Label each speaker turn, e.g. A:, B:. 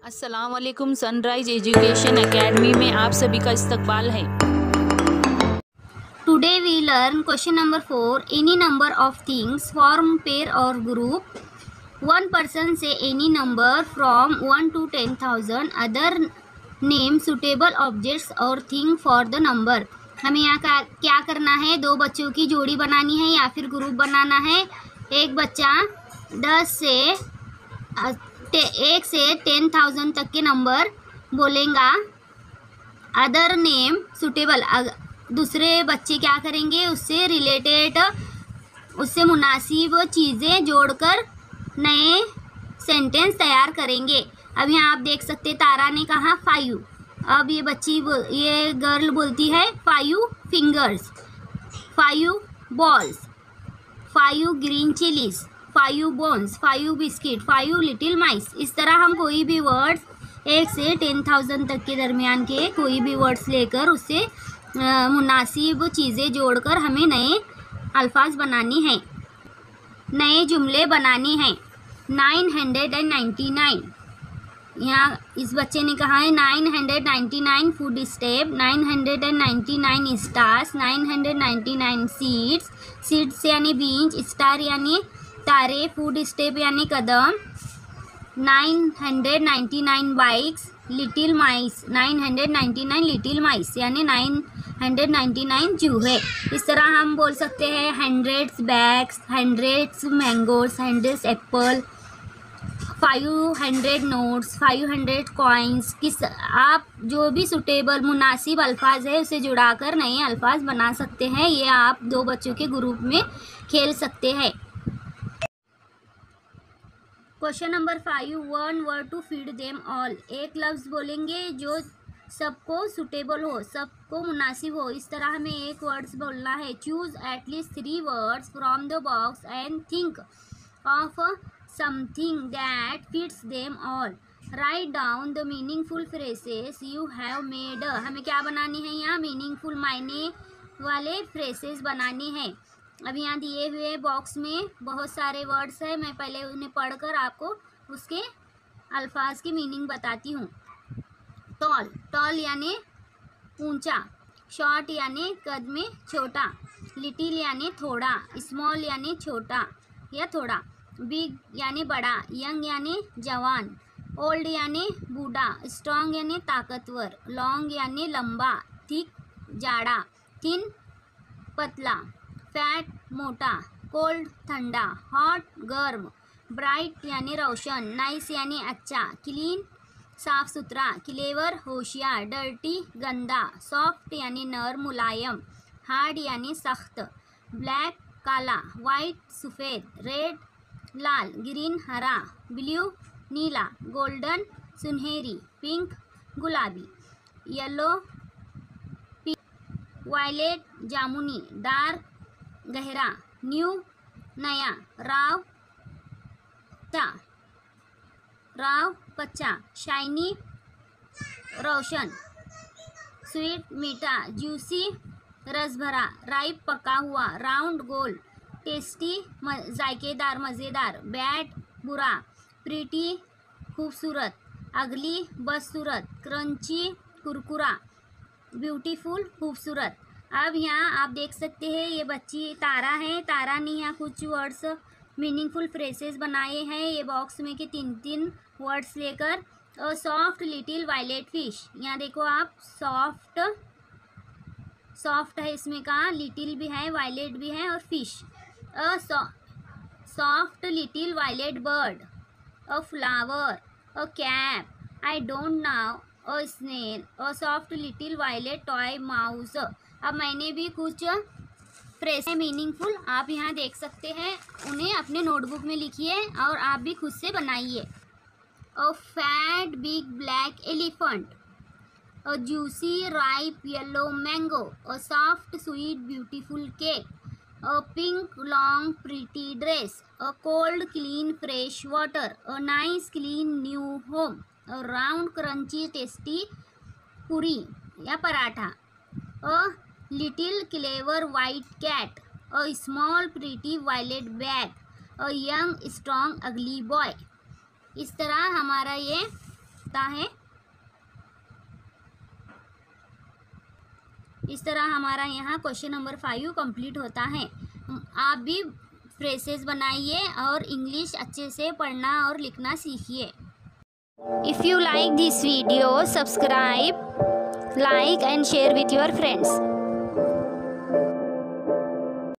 A: अस्सलाम वालेकुम। Sunrise education academy में आप सभी का इस्तकबाल है।
B: Today we learn question number 4. Any number of things form pair or group. One person say any number from 1 to 10,000. Other name suitable objects or thing for the number. हमें यहाँ क्या करना है? दो बच्चों की जोड़ी बनानी है या फिर ग्रुप बनाना है। एक बच्चा 1 से 10,000 तक के नंबर बोलेगा। अदर नेम सुटेबल, दूसरे बच्चे क्या करेंगे? उससे रिलेटेड, उससे मुनासिब चीज़ें जोड़कर नए सेंटेंस तैयार करेंगे। अब यहाँ आप देख सकते, तारा ने कहा 5। अब ये गर्ल बोलती है 5 fingers, 5 balls, 5 green chillies, 5 bones, 5 biscuit, 5 little mice. इस तरह हम कोई भी वर्ड्स 1 से 10,000 तक के दरमियान के कोई भी वर्ड्स लेकर उससे मुनासिब चीज़ें जोड़कर हमें नए अल्फाज बनानी हैं, नए जुमले बनाने हैं। 999, यहाँ इस बच्चे ने कहा है 999 food step, 999 stars, 999 seeds, seeds यानी बीज, स्टार यानी तारे, फूड स्टेप यानी कदम, 999 बाइक्स, लिटिल माइस, 999 लिटिल माइस यानी 999 चूहे। इस तरह हम बोल सकते हैं 100 bags, 100 mangoes, 100 Apple, 500 notes, 500 coins. आप जो भी सुटेबल मुनासिब अल्फाज है उसे जुड़ाकर नए अल्फाज बना सकते हैं। ये आप दो बच्चों के ग्रुप में खेल सकते हैं। Question number 5, 1 word to feed them all. एक लफ्ज़ बोलेंगे जो सबको सुटेबल हो, सबको मुनासिब हो। इस तरह हमें एक वर्ड्स बोलना है। Choose at least 3 words from the box and think of something that fits them all. Write down the meaningful phrases you have made. हमें क्या बनानी है? यहाँ मीनिंगफुल, मायने वाले फ्रेसेस बनाने हैं। अब यहाँ दिए हुए बॉक्स में बहुत सारे वर्ड्स हैं, मैं पहले उन्हें पढ़कर आपको उसके अल्फाज की मीनिंग बताती हूँ। टॉल, टॉल यानी ऊंचा, शॉर्ट यानी कद में छोटा, लिटिल यानी थोड़ा, स्मॉल यानी छोटा या थोड़ा, बिग यानी बड़ा, यंग यानी जवान, ओल्ड यानी बूढ़ा, स्ट्रॉन्ग यानी ताकतवर, लॉन्ग यानी लंबा, थिक जाड़ा, थिन पतला, फैट मोटा, कोल्ड ठंडा, हॉट गर्म, ब्राइट यानी रोशन, नाइस यानी अच्छा, क्लीन साफ सुथरा, क्लेवर होशियार, डर्टी गंदा, सॉफ्ट यानी नर्म मुलायम, हार्ड यानी सख्त, ब्लैक काला, वाइट सफ़ेद, रेड लाल, ग्रीन हरा, ब्लू नीला, गोल्डन सुनहरी, पिंक गुलाबी, येलो वायलेट जामुनी, डार्क गहरा, न्यू नया, राव कच्चा, शाइनी रोशन, स्वीट मीठा, जूसी रस भरा, राइप पका हुआ, राउंड गोल, टेस्टी जायकेदार मज़ेदार, बैड बुरा, प्रीटी खूबसूरत, अगली बदसूरत, क्रंची कुरकुरा, ब्यूटीफुल खूबसूरत। अब यहाँ आप देख सकते हैं ये बच्ची तारा है। तारा ने यहाँ कुछ वर्ड्स मीनिंगफुल फ्रेसेस बनाए हैं ये बॉक्स में के 3 वर्ड्स लेकर। सॉफ्ट लिटिल वायलेट फिश, यहाँ देखो आप, सॉफ्ट है इसमें कहा, लिटिल भी है, वायलेट भी है और fish. Soft little violet bird, a flower, a cap, I don't know, a snail, a soft little violet toy mouse. अब मैंने भी कुछ फ्रेज मीनिंगफुल आप यहाँ देख सकते हैं, उन्हें अपने नोटबुक में लिखिए और आप भी खुद से बनाइए। A fat big black elephant, a juicy ripe yellow mango, a soft sweet beautiful cake, a pink long pretty dress, a cold clean fresh water, a nice clean new home, a round crunchy tasty puri या paratha, a little clever white cat, a small pretty violet bag, a young strong ugly boy. इस तरह हमारा ये होता है। इस तरह हमारा यहाँ क्वेश्चन नंबर 5 कंप्लीट होता है। आप भी फ्रेजेस बनाइए और इंग्लिश अच्छे से पढ़ना और लिखना सीखिए। If you like this video, subscribe, like and share with your friends.